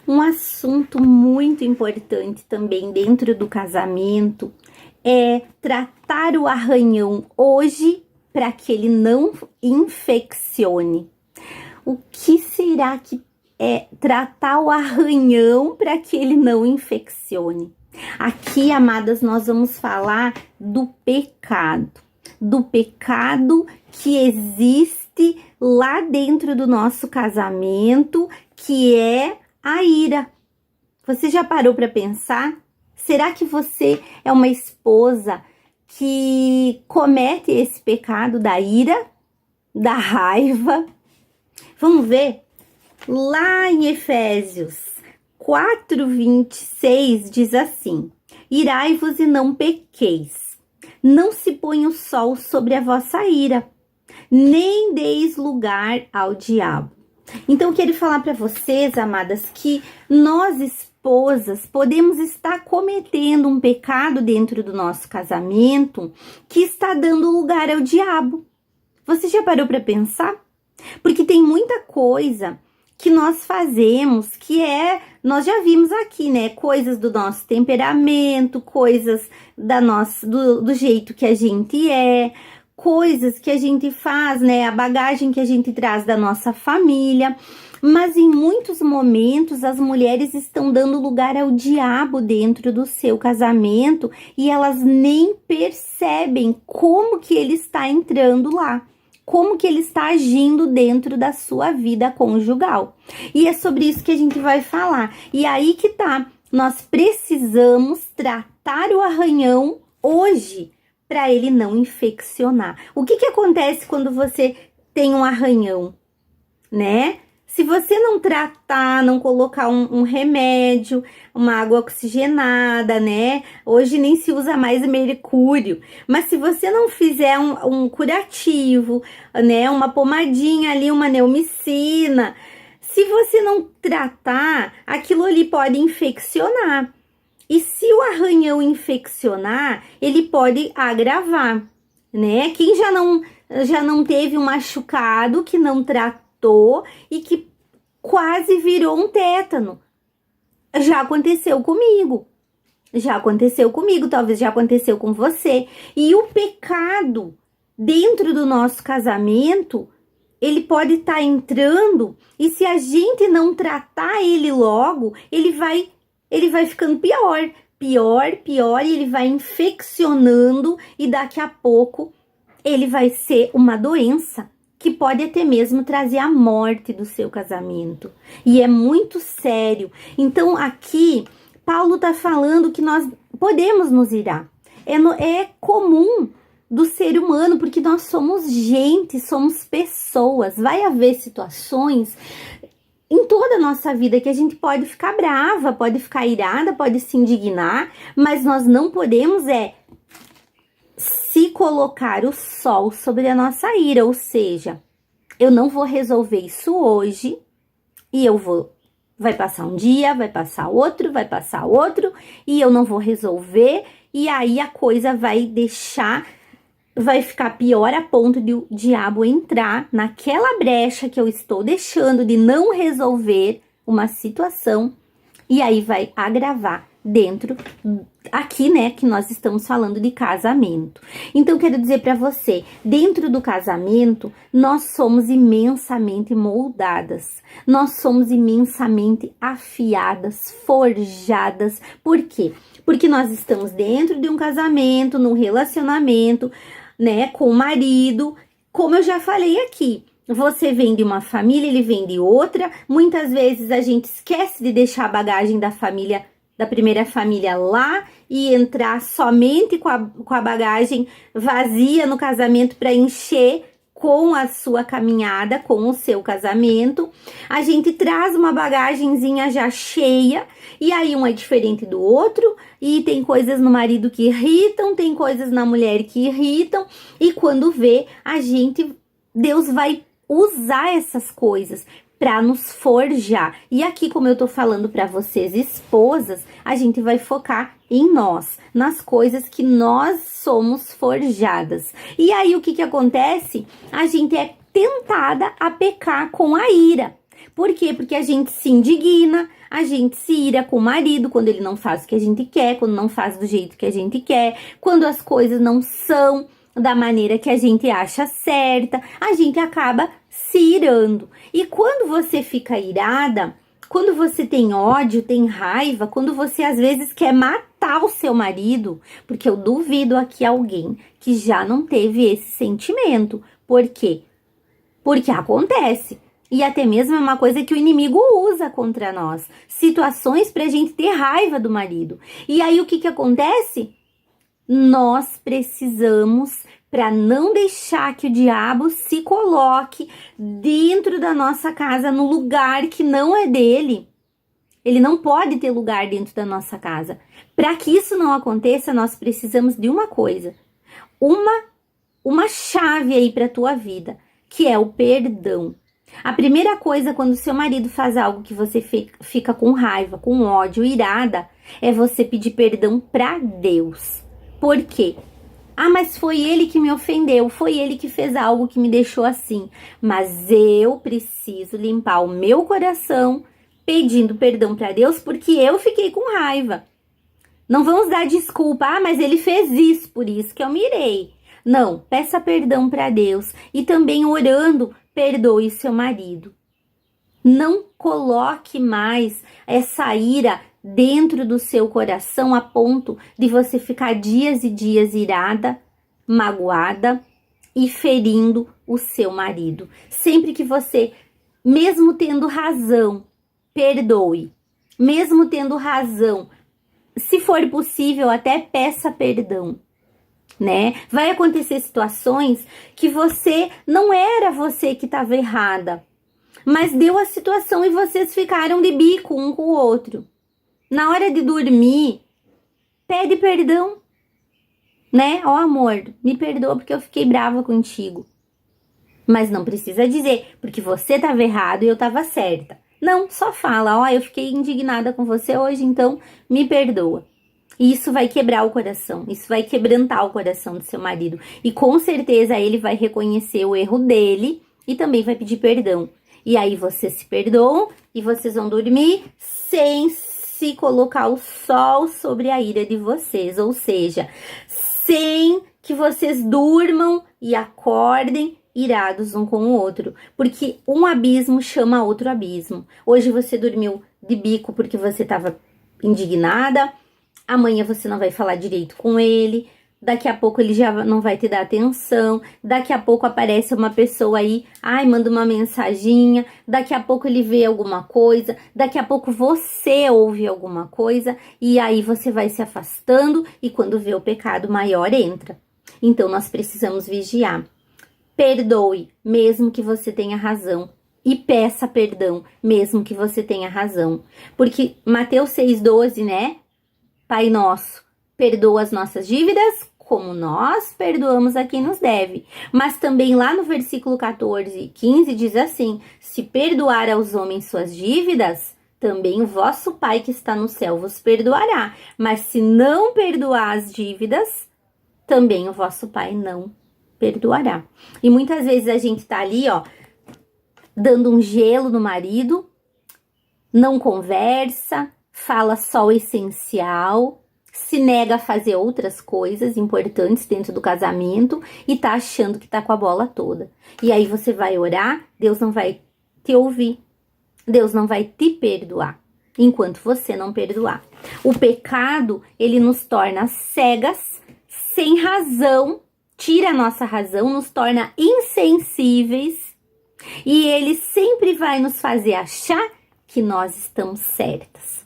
Um assunto muito importante também dentro do casamento é tratar o arranhão hoje para que ele não infeccione. O que será que é tratar o arranhão para que ele não infeccione? Aqui, amadas, nós vamos falar do pecado que existe lá dentro do nosso casamento, que é a ira. Você já parou para pensar? Será que você é uma esposa que comete esse pecado da ira, da raiva? Vamos ver? Lá em Efésios 4:26 diz assim: irai-vos e não pequeis, não se põe o sol sobre a vossa ira, nem deis lugar ao diabo. Então, eu quero falar para vocês, amadas, que nós, esposas, podemos estar cometendo um pecado dentro do nosso casamento que está dando lugar ao diabo. Você já parou para pensar? Porque tem muita coisa que nós fazemos nós já vimos aqui, né? Coisas do nosso temperamento, coisas do jeito que a gente é, coisas que a gente faz, né? A bagagem que a gente traz da nossa família. Mas em muitos momentos as mulheres estão dando lugar ao diabo dentro do seu casamento e elas nem percebem como que ele está entrando lá, como que ele está agindo dentro da sua vida conjugal. E é sobre isso que a gente vai falar. E aí que tá, nós precisamos tratar o arranhão hoje para ele não infeccionar. O que acontece quando você tem um arranhão, né? Se você não tratar, não colocar um remédio, uma água oxigenada, né? Hoje nem se usa mais mercúrio. Mas se você não fizer um curativo, né? Uma pomadinha ali, uma neomicina. Se você não tratar, aquilo ali pode infeccionar. E se o arranhão infeccionar, ele pode agravar, né? Quem já não teve um machucado que não tratou e que quase virou um tétano. Já aconteceu comigo. Talvez já aconteceu com você. E o pecado dentro do nosso casamento, ele pode estar entrando e se a gente não tratar ele logo, ele vai ficando pior, e ele vai infeccionando e daqui a pouco ele vai ser uma doença que pode até mesmo trazer a morte do seu casamento. E é muito sério. Então, aqui, Paulo está falando que nós podemos nos irar. É comum do ser humano, porque nós somos gente, somos pessoas. Vai haver situações em toda a nossa vida que a gente pode ficar brava, pode ficar irada, pode se indignar, mas nós não podemos se colocar o sol sobre a nossa ira, ou seja, eu não vou resolver isso hoje e vai passar um dia, vai passar outro, e eu não vou resolver, e aí a coisa vai ficar pior a ponto de o diabo entrar naquela brecha que eu estou deixando de não resolver uma situação, e aí vai agravar dentro aqui, né, que nós estamos falando de casamento. Então, quero dizer para você, dentro do casamento, nós somos imensamente moldadas, nós somos imensamente afiadas, forjadas. Por quê? Porque nós estamos dentro de um casamento, num relacionamento, né, com o marido. Como eu já falei aqui, você vem de uma família, ele vem de outra. Muitas vezes a gente esquece de deixar a bagagem da primeira família lá e entrar somente com a bagagem vazia no casamento para encher com a sua caminhada, com o seu casamento. A gente traz uma bagagenzinha já cheia e aí um é diferente do outro e tem coisas no marido que irritam, tem coisas na mulher que irritam, e quando vê, Deus vai usar essas coisas para nos forjar. E aqui, como eu tô falando para vocês, esposas, a gente vai focar em nós, nas coisas que nós somos forjadas. E aí, o que acontece? A gente é tentada a pecar com a ira. Por quê? Porque a gente se indigna, a gente se ira com o marido quando ele não faz o que a gente quer, quando não faz do jeito que a gente quer, quando as coisas não são da maneira que a gente acha certa, a gente acaba se irando. E quando você fica irada, quando você tem ódio, tem raiva, quando você às vezes quer matar o seu marido, porque eu duvido aqui alguém que já não teve esse sentimento. Por quê? Porque acontece. E até mesmo é uma coisa que o inimigo usa contra nós. Situações pra gente ter raiva do marido. E aí o que acontece? Nós precisamos, para não deixar que o diabo se coloque dentro da nossa casa, no lugar que não é dele. Ele não pode ter lugar dentro da nossa casa. Para que isso não aconteça, nós precisamos de uma coisa. Uma chave aí para a tua vida, que é o perdão. A primeira coisa, quando seu marido faz algo que você fica com raiva, com ódio, irada, é você pedir perdão para Deus. Por quê? Ah, mas foi ele que me ofendeu, foi ele que fez algo que me deixou assim. Mas eu preciso limpar o meu coração pedindo perdão para Deus porque eu fiquei com raiva. Não vamos dar desculpa, ah, mas ele fez isso, por isso que eu me irei. Não, peça perdão para Deus e também orando, perdoe seu marido. Não coloque mais essa ira dentro do seu coração a ponto de você ficar dias e dias irada, magoada e ferindo o seu marido. Sempre que você, mesmo tendo razão, perdoe. Mesmo tendo razão, se for possível, até peça perdão, né? Vai acontecer situações que não era você que estava errada, mas deu a situação e vocês ficaram de bico um com o outro. Na hora de dormir, pede perdão, né? Ó, amor, me perdoa porque eu fiquei brava contigo. Mas não precisa dizer, porque você estava errado e eu estava certa. Não, só fala, ó, eu fiquei indignada com você hoje, então me perdoa. E isso vai quebrar o coração, isso vai quebrantar o coração do seu marido. E com certeza ele vai reconhecer o erro dele e também vai pedir perdão. E aí vocês se perdoam e vocês vão dormir sem se colocar o sol sobre a ira de vocês, ou seja, sem que vocês durmam e acordem irados um com o outro, porque um abismo chama outro abismo. Hoje você dormiu de bico porque você estava indignada, amanhã você não vai falar direito com ele, daqui a pouco ele já não vai te dar atenção, daqui a pouco aparece uma pessoa aí, ai, manda uma mensaginha, daqui a pouco ele vê alguma coisa, daqui a pouco você ouve alguma coisa, e aí você vai se afastando, e quando vê o pecado maior entra. Então nós precisamos vigiar. Perdoe, mesmo que você tenha razão, e peça perdão, mesmo que você tenha razão. Porque Mateus 6,12, né? Pai nosso, perdoa as nossas dívidas, como nós perdoamos a quem nos deve. Mas também lá no versículo 14 e 15 diz assim, se perdoar aos homens suas dívidas, também o vosso Pai que está no céu vos perdoará. Mas se não perdoar as dívidas, também o vosso Pai não perdoará. E muitas vezes a gente tá ali, ó, dando um gelo no marido, não conversa, fala só o essencial, se nega a fazer outras coisas importantes dentro do casamento e tá achando que tá com a bola toda. E aí você vai orar, Deus não vai te ouvir, Deus não vai te perdoar, enquanto você não perdoar. O pecado, ele nos torna cegas, sem razão, tira a nossa razão, nos torna insensíveis e ele sempre vai nos fazer achar que nós estamos certas.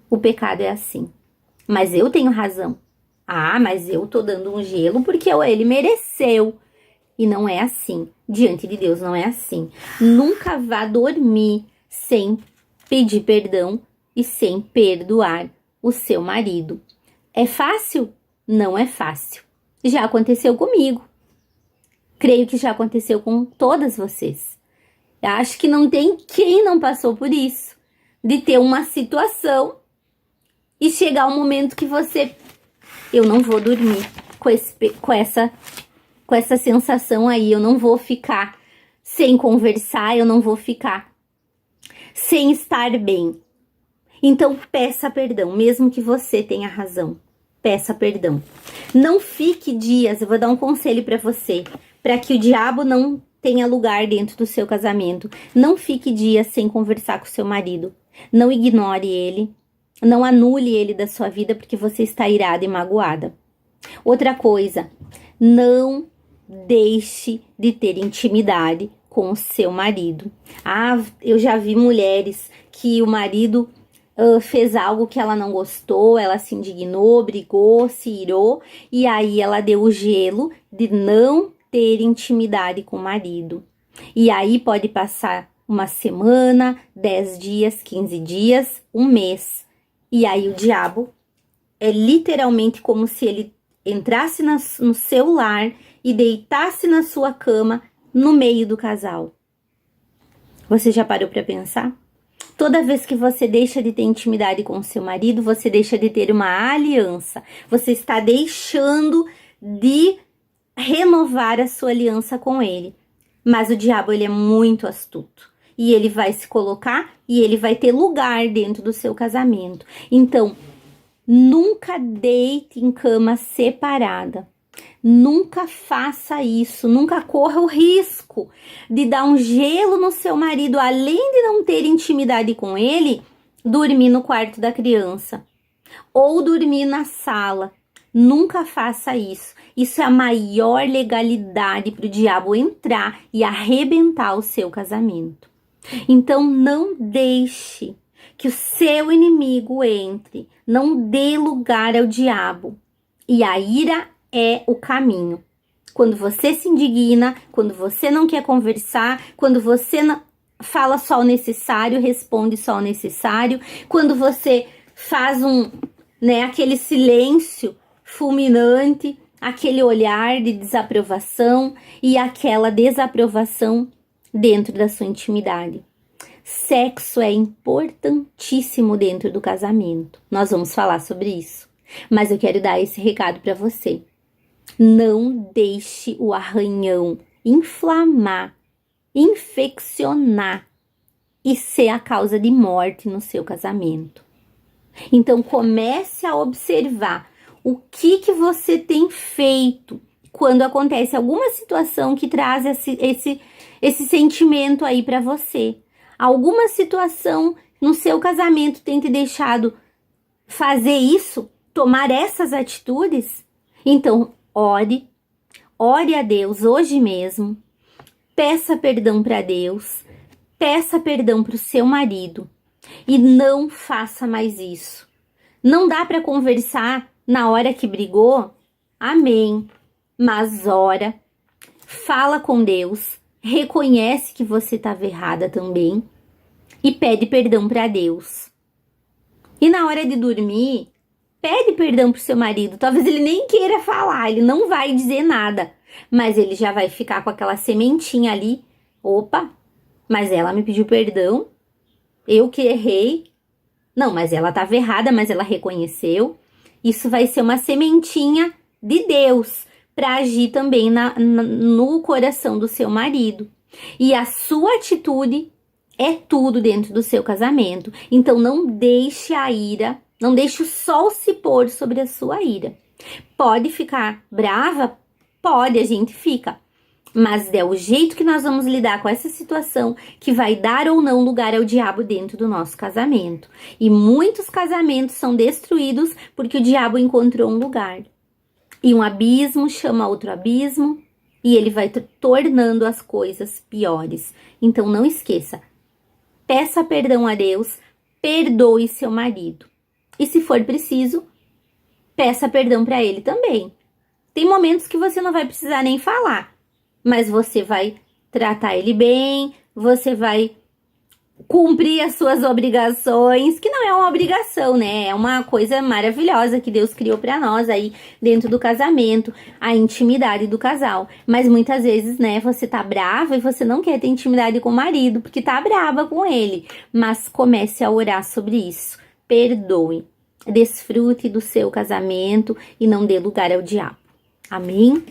O pecado é assim. Mas eu tenho razão. Ah, mas eu tô dando um gelo porque ele mereceu. E não é assim. Diante de Deus não é assim. Nunca vá dormir sem pedir perdão e sem perdoar o seu marido. É fácil? Não é fácil. Já aconteceu comigo. Creio que já aconteceu com todas vocês. Eu acho que não tem quem não passou por isso. De ter uma situação e chegar um momento que eu não vou dormir com essa sensação aí, eu não vou ficar sem conversar, eu não vou ficar sem estar bem. Então, peça perdão, mesmo que você tenha razão. Peça perdão. Não fique dias, eu vou dar um conselho para você, para que o diabo não tenha lugar dentro do seu casamento. Não fique dias sem conversar com seu marido. Não ignore ele. Não anule ele da sua vida porque você está irada e magoada. Outra coisa, não deixe de ter intimidade com o seu marido. Ah, eu já vi mulheres que o marido fez algo que ela não gostou, ela se indignou, brigou, se irou, e aí ela deu o gelo de não ter intimidade com o marido. E aí pode passar uma semana, 10 dias, 15 dias, um mês. E aí o diabo é literalmente como se ele entrasse no seu lar e deitasse na sua cama no meio do casal. Você já parou para pensar? Toda vez que você deixa de ter intimidade com o seu marido, você deixa de ter uma aliança. Você está deixando de renovar a sua aliança com ele. Mas o diabo, ele é muito astuto. E ele vai se colocar e ele vai ter lugar dentro do seu casamento. Então, nunca deite em cama separada. Nunca faça isso, nunca corra o risco de dar um gelo no seu marido, além de não ter intimidade com ele, dormir no quarto da criança ou dormir na sala. Nunca faça isso. Isso é a maior legalidade para o diabo entrar e arrebentar o seu casamento. Então não deixe que o seu inimigo entre, não dê lugar ao diabo. E a ira é o caminho. Quando você se indigna, quando você não quer conversar, quando você fala só o necessário, responde só o necessário, quando você faz aquele silêncio fulminante, aquele olhar de desaprovação e aquela desaprovação dentro da sua intimidade. Sexo é importantíssimo dentro do casamento. Nós vamos falar sobre isso. Mas eu quero dar esse recado para você. Não deixe o arranhão inflamar, infeccionar e ser a causa de morte no seu casamento. Então comece a observar o que você tem feito quando acontece alguma situação que traz esse sentimento aí para você. Alguma situação no seu casamento tem te deixado fazer isso, tomar essas atitudes? Então, ore a Deus hoje mesmo, peça perdão para Deus, peça perdão para o seu marido e não faça mais isso. Não dá para conversar na hora que brigou? Amém. Mas ora, fala com Deus, reconhece que você estava errada também e pede perdão para Deus. E na hora de dormir, pede perdão pro seu marido. Talvez ele nem queira falar, ele não vai dizer nada, mas ele já vai ficar com aquela sementinha ali. Opa, mas ela me pediu perdão, eu que errei. Não, mas ela estava errada, mas ela reconheceu. Isso vai ser uma sementinha de Deus para agir também no coração do seu marido. E a sua atitude é tudo dentro do seu casamento. Então não deixe a ira, não deixe o sol se pôr sobre a sua ira. Pode ficar brava? Pode, a gente fica. Mas é o jeito que nós vamos lidar com essa situação que vai dar ou não lugar ao diabo dentro do nosso casamento. E muitos casamentos são destruídos porque o diabo encontrou um lugar. E um abismo chama outro abismo e ele vai tornando as coisas piores. Então não esqueça, peça perdão a Deus, perdoe seu marido. E se for preciso, peça perdão para ele também. Tem momentos que você não vai precisar nem falar, mas você vai tratar ele bem, você vai cumprir as suas obrigações, que não é uma obrigação, né? É uma coisa maravilhosa que Deus criou para nós aí dentro do casamento, a intimidade do casal. Mas muitas vezes, né, você tá brava e você não quer ter intimidade com o marido, porque tá brava com ele. Mas comece a orar sobre isso. Perdoe. Desfrute do seu casamento e não dê lugar ao diabo. Amém?